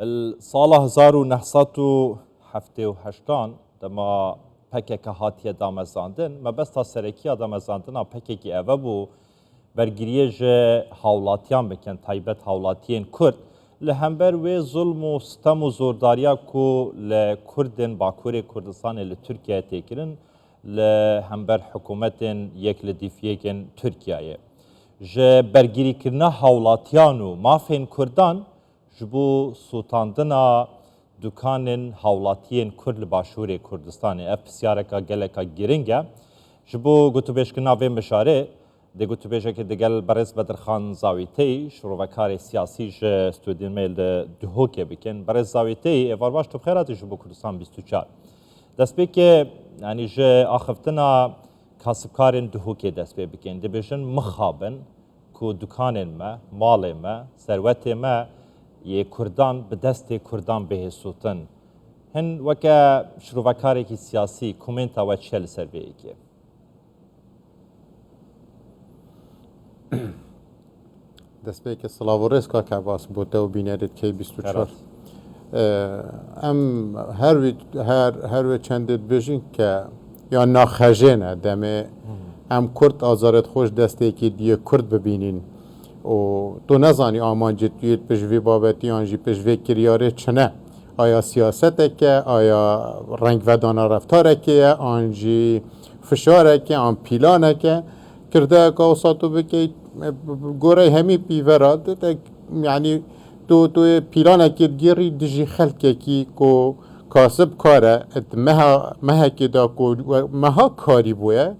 سال 1978 دما پکک هاتیه دامزاندن ما بس تا سرکی دامزاندن پککی اوه بو برگریه جه حولاتیان بکن تایبت حولاتیان کرد لهمبر و ظلم و ستم و زورداریا کو لکردن باکور کردستان لترکیه تکرن لهمبر حکومت یک لدیفیه ترکیه جه برگری کرنا حولاتیانو مافین کردان جبو سوتاندنا دکانن حولاتیان کرد لباشور کردستانه اف سیارکا گلکا گرنگه جبو گوتو بیشکنا ویم بشاره ده گوتو بیشه که دگل برز بدرخان زاویتی شروعکار سیاسی جه استودین میل ده هوکه بکن برز زاویتی ایوار باش تو بخیراتی جبو کردستان 24 دست بی که یعنی جه آخفتنا کاسبکارن ده هوکه دست بی بکن ده بیشن مخابن که دکانن ما مال ما ثروت ما یه کردان به دست کردان به سوتن هن وکه شروعکاری کی سیاسی کومنت و چل سر بیه که دست به که سلاورس کا که واس بوده و بینرد که 24 ام هر و چندت بجین که یا ناخجنه دمه ام کرد آزارت خوش دسته که دیگه کرد ببینین و تو نزانی آمان جدیت پشوی بابتی آنجی پشوی کریاره چنه آیا سیاسته که آیا رنگ ودانا رفتاره که آنجی فشاره که آن پیلانه که کرده که اوساتو بکی گوره همی پیوراد یعنی تو پیلانه که گیری دجی خلقه کی که کاسب کاره مها که دا که مها کاری بویه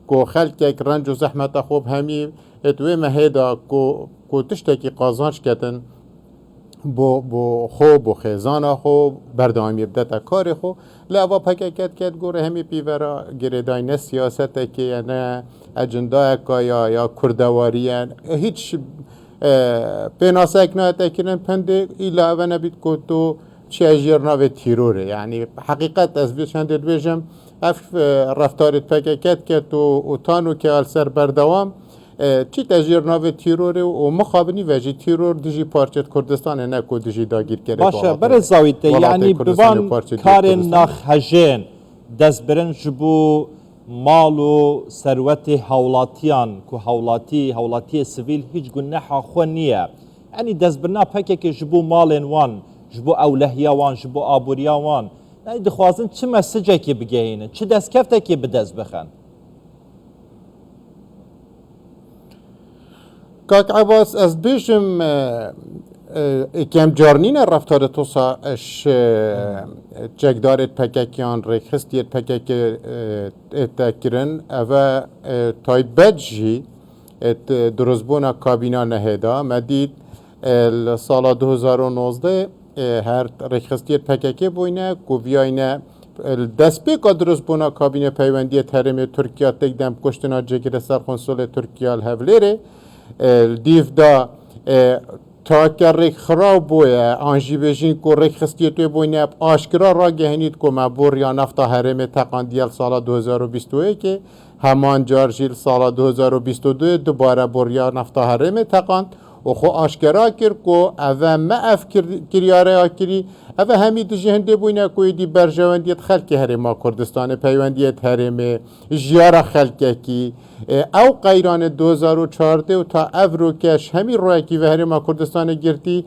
که خلقه که رنج و زحمت خوب همی اتوی مهدا کو تشتکی قازانش کتن بو خو بو خزانه خو بردامی بدت کار خو لوا پککت کت گوره همی پیورا گریداین سیاست که نه اجندا یا کردواریان هیچ پناسک نه تکرن پنده ایلا و نبید کو تو چه اجیر نو تیروره یعنی حقیقت از بیش چند بجم اف رفتارت پککت که تو اوتانو که سر بردوام چی تجیر ناو تیروره و مخابنی وجه تیرور دیجی پارچت کردستان نه کو دیجی داگیر کرد باشه بر زاویته یعنی بوان کار ناخجین دست برن جبو مال و ثروت حولاتیان کو حولاتی سیویل هیچ گونه خو نیه یعنی دست برنا پکه که جبو مالن وان جبو اولهیا وان جبو آبوریا وان نه دخوازن چه مسیجه که بگهینه چه دست کفته که بدست بخن کاک عباس از بیشم کم جارنین رفتار توسا اش چکدارت پککیان ریخستیت پکک اتکرن و تایبت جی درزبونا کابینا نهدا مدید سال 2019 هر ریخستیت پککی بوینه کوویاینه دست به قدرت بنا کابینه پیوندیت هرم ترکیه تقدم کشتنا جگر سر کنسول ترکیه الهولره دیو دا تا که ریک خراب بویه آنجی بجین که ریک خستیتوی بوینه آشکرا را گهنید که مبور یا نفتا هرم تقاندیل سال 2021 که همان جارجیل سال 2022 دوباره بوریا نفتا هرم تقاند و خو آشکرا کرد که اوه ما اف کریاره آکری اوه همی دو جهنده بوینه که دی برجواندیت خلق هرما کردستان پیوندیت هرم جیار خلقه کی او قیران 2014 و تا او کش همی روی که و هرما کردستان گرتی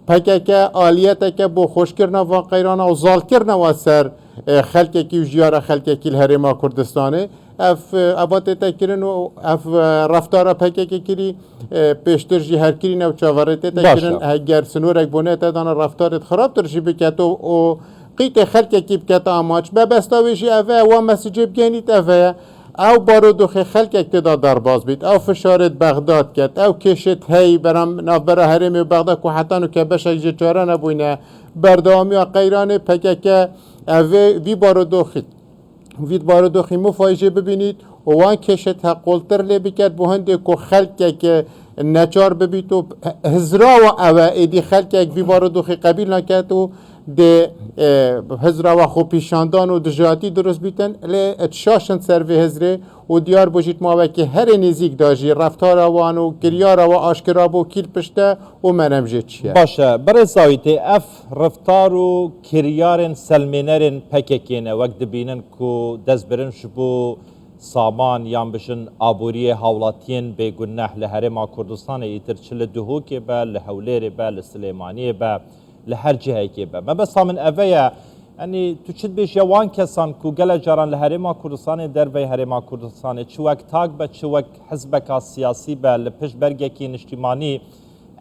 پکه آلیت که بو خوش کرنا و قیران و زال کرنا و سر خلقه کی و جیار خلقه کی هرما کردستانه اف ابات تکرین و اف رفتار پکه کری پیشتر جی هر کری نو چاورت تکرین اگر سنورک بونه تدان رفتارت خراب ترشی بکت و قیت خلقه کی بکت آماچ ببستاویشی اوه و مسیج بگینیت اوه او بارودو خلق اقتدا در باز بید او فشارت بغداد کت او کشت هی برام نابرا هرمی بغداد که حتی نو که بشه جه چاره نبوینه بردامی و قیران پکه اوه وی بارودو خیمو فایجه ببینید و وان کشت قلتر لی بکت بهنده که خلقه که نچار ببید و هزرا و اوه ایدی خلقه وی بارودو خی قبیل نکت و ده هزرا و خو پیشاندان و دجاتی درست بیتن لی اتشاشن سر به هزره و دیار بوجید ما که هر نزیک داجی رفتار آوان و گریار و آشکرا بو کیل پشته و منمجه چیه باشه برای زاویه اف رفتار و کریارن سلمینرن پککینه وقت دبینن که دست برن شبو سامان یان بشن آبوری حولاتین بگنه لهرما کردستان ایتر چل دهو که با لحولیر با لسلیمانی با لهر جهه که با ما بس من اویا یعنی تو چید بیش یوان کسان که گل جاران لهرما کردستان در وی هرما کردستان چوک تاگ با چوک حزبک سیاسی با لپش برگه کی نشتیمانی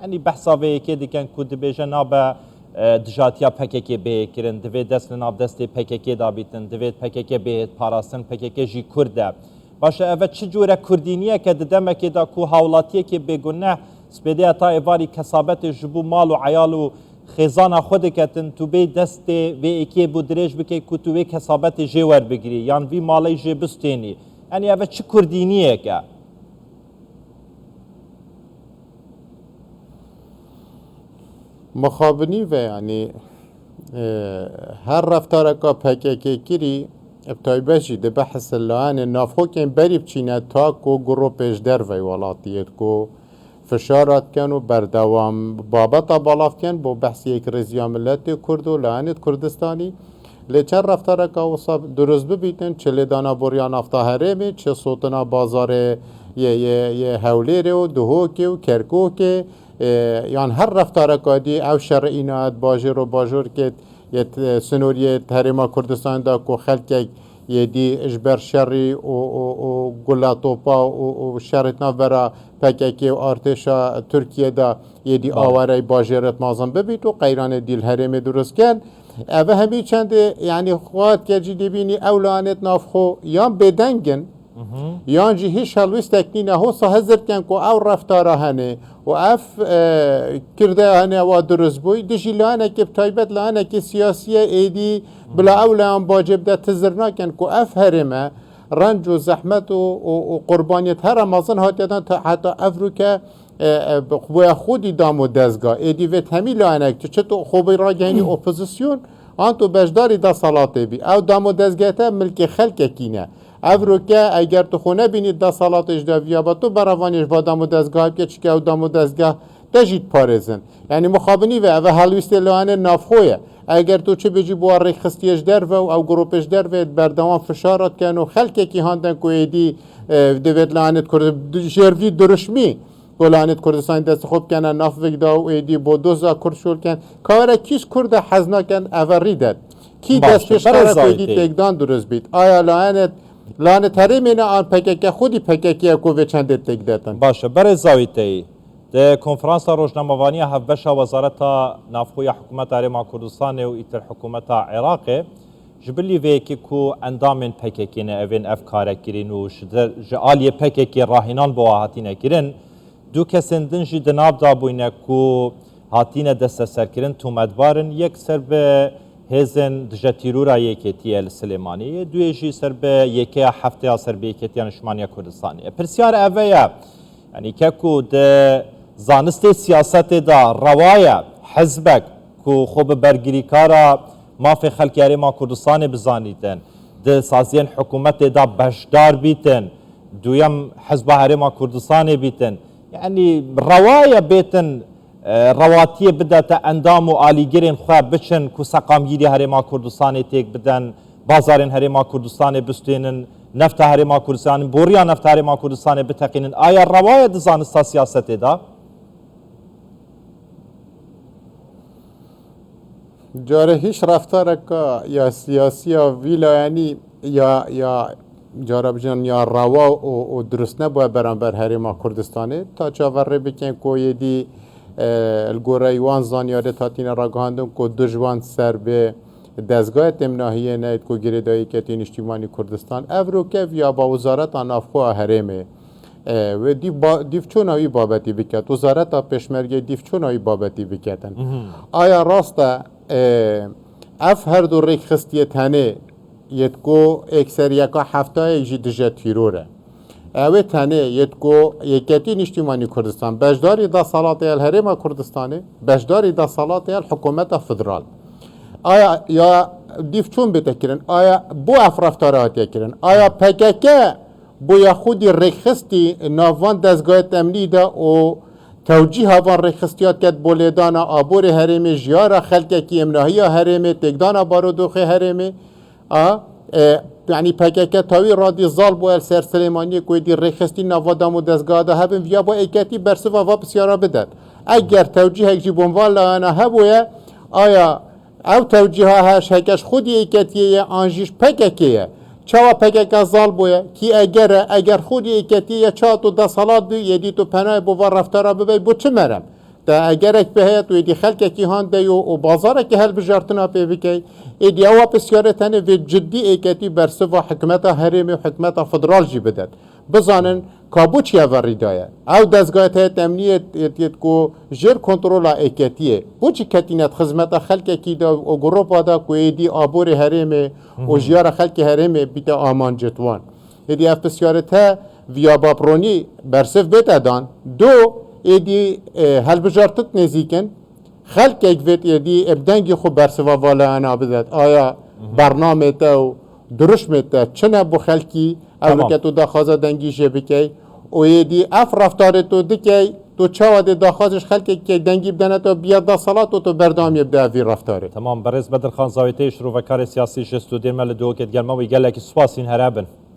یعنی بحثا وی که دیکن که دبیجه نابا دجاتیا پککی به کرن دوید دست ناب دستی پککی دابیتن دوید پککی به پاراستن پککی جی کرده باشه اوه چه جوره کردینیه که دمکی دا کو حولاتیه که بگونه سپیده اتا ایواری کسابت جبو مال و عیال و خیزان خود کتن تو بی دست وی اکی بودریش بکی که تو وی کسابت جیور بگیری یان وی مالی جی بستینی یعنی اوه چه کردینیه که مخابنی و یعنی هر رفتار که پککی کری ابتای بشی ده بحث لعن نافخو که بریب چینه تا کو گرو پیش در وی ولاتیت کو فشارات کن و بردوام بابتا بالاف کن با بحث یک رزیا ملت کرد و لعنت کردستانی لیچن رفتار که وصاب درست ببیتن چه دانا بوریان افتا هرمی چه صوتنا بازار یه حولیر و دهوکی و کرکوکی یان هر رفتار کادی او شرعینات باجر و باجر که یه سنوریه هرما کردستان دا کو خلک یه دی اجبر شری و گلاتوپا و شرطنا برا پککی و ارتشا ترکیه دا یه دی آواره باجرت مازن ببید و قیران دیل هرم درست کن اوه همی چند یعنی خواهد که جی بینی اولانت نافخو یان بدنگن یان جی هیچ حلویس تکنی نه سا هزر کن که او رفتاره هنه و اف کرده هنه و درست بوی دشی لانه که بتایبت لانه که سیاسیه ایدی بلا اولان باجب ده تزرنا کن که اف هرمه رنج و زحمت و قربانیت هر رمضان هاتیدن تا حتی افرو که بوی خودی دام و دزگاه ایدی ویت همی لانه که چه تو خوبی را گهنی اپوزیسیون آن تو بجداری دا صلاته بی او دام و دزگاه تا ملک خلک کینه افرو که اگر تو خونه بینید دا صلاتش دا ویابا تو براوانیش با دام و دزگاه که چکه او دام و دزگاه دجید پارزن یعنی مخابنی و او حلویست لانه نافخویه اگر تو چه بجی بواری خستیش در و او گروپش در و بردوان فشارات کن و خلکه کی هاندن که ایدی دوید لانت کرد جروی درشمی و لانت کردستان دست خوب کنن ناف وگدا و ایدی با دوزا کرد شول کن کاره کیش کرده حزنا کن اوری داد کی دست پیش کرد ایدی تگدان درست بید آیا لانت هرمینه آن پککه خودی پککیه که به چند تک دادن باشه برای زاویه ده کنفرانس روزنامه‌وانی هفبش وزارت نافخوی حکومت هرما کردستان و ایتر حکومت عراق جبلی ویکی کو اندام پککی نه اوین افکار کرین و جالی پککی راهنان با هاتینه کرین دو کسندن جی دناب دابوینه کو هاتینه دست سر کرین تومدوارن یک سر به هزن دجاتیرورا یکیتی سلیمانی دوی جی سر به یکی هفته سر به یکیتی نشمانی کردستانی پرسیار اویا یعنی که کو ده زانسته سیاست دا روایا حزبک کو خوب برگیری کارا مافی خلکیاری ما کردستان بزانیتن ده سازین حکومت دا بشدار بیتن دویم حزب هرما کردستان بیتن یعنی روایا بیتن رواتی بده تا اندام و آلیگرین خواه بچن کو سقامگیری هرما کردستان تیک بدن بازارین هرما کردستان بستینن نفت هرما کردستان بوریا نفت هرما کردستان بتقینن آیا روایا ده زانسته سیاست دا؟ جاره هیچ رفتار که یا سیاسی یا ویلایانی یا جاره بجن یا روا و درست نبوده برانبر هرما کردستانه تا چاوره بکن که یدی الگوره وان زانیاره تاتین راگاندن که دجوان سر به دزگاه تمناهیه نید که گریدایی که تین اجتماعی کردستان افرو که یا با وزارت نافخو هرمه و دیف چونایی بابتی بکت وزارت پیشمرگی دیف چونایی بابتی بکتن آیا راسته اف هر دو ریک خستیه تنه یدکو اکثریه که هفته ایجی دجا تیروره اوه تنه یدکو یکتی اجتماعی کردستان بجداری دا صلاة الهرما کردستانه بجداری دا صلاة الحکومت فدرال آیا یا دیف چون بتکرن آیا بو افرافتارات یکرن آیا PKK بو یا خودی رخصتی ناوان دزگاه تمنی دا و توجیه هاوان رخصتیات کد بولیدانا آبور هرمی جیارا خلقه کی امناهی هرمی تگدانا بارودوخ هرمی یعنی PKK تاوی رادی زال بو سر سلیمانی کوی دی رخصتی نوادام و دزگاه دا هبن ویا با ایکتی برسوا و بسیارا بدد اگر توجیه هکی بونوال لانا هبویه آیا او توجیه هاش هکش خودی ایکتیه آنجیش PKKیه چاوا PKK زال بویه کی اگر خودی ایکتیه چا تو ده سالات بی یدی تو پناه بو و رفتارا ببی بو چه مرم تا اگر اک بهیت و یدی خلق کی هان دیو و بازار که هل بجارتنا پیوکی ایدی او بسیاره تنه و جدی ایکتی برسه و حکمت هرمی و حکمت فدرال جی بدد بزانن کابو چیه وریدایه او دزگاه تایت امنیت یتیت کو جر کنترول ایکتیه بو چی کتینت خدمت خلق کی دا و گروپا دا کو ایدی آبور هرمی و جیار خلق هرمی بیتا آمان جتوان ایدی اف بسیاره تا ویا باپرونی برسف بتدان دو ایدی هل بجارتت نزیکن خلق اکویت ایدی ابدنگی خو برسوا والا انا بدد آیا برنامه تا و درشمه تا چنه بو خلقی او که تو داخوازه دنگی جبکی و ایدی اف رفتار تو دکی تو چاوه دی داخوازش خلقی که دنگی بدنه تو بیاد دا صلات و تو بردامی بده اوی رفتاره تمام برز بدر خان زاویته شروع و کار سیاسی جستو دیر مل دو که گلمه و گله که سپاسین هرابن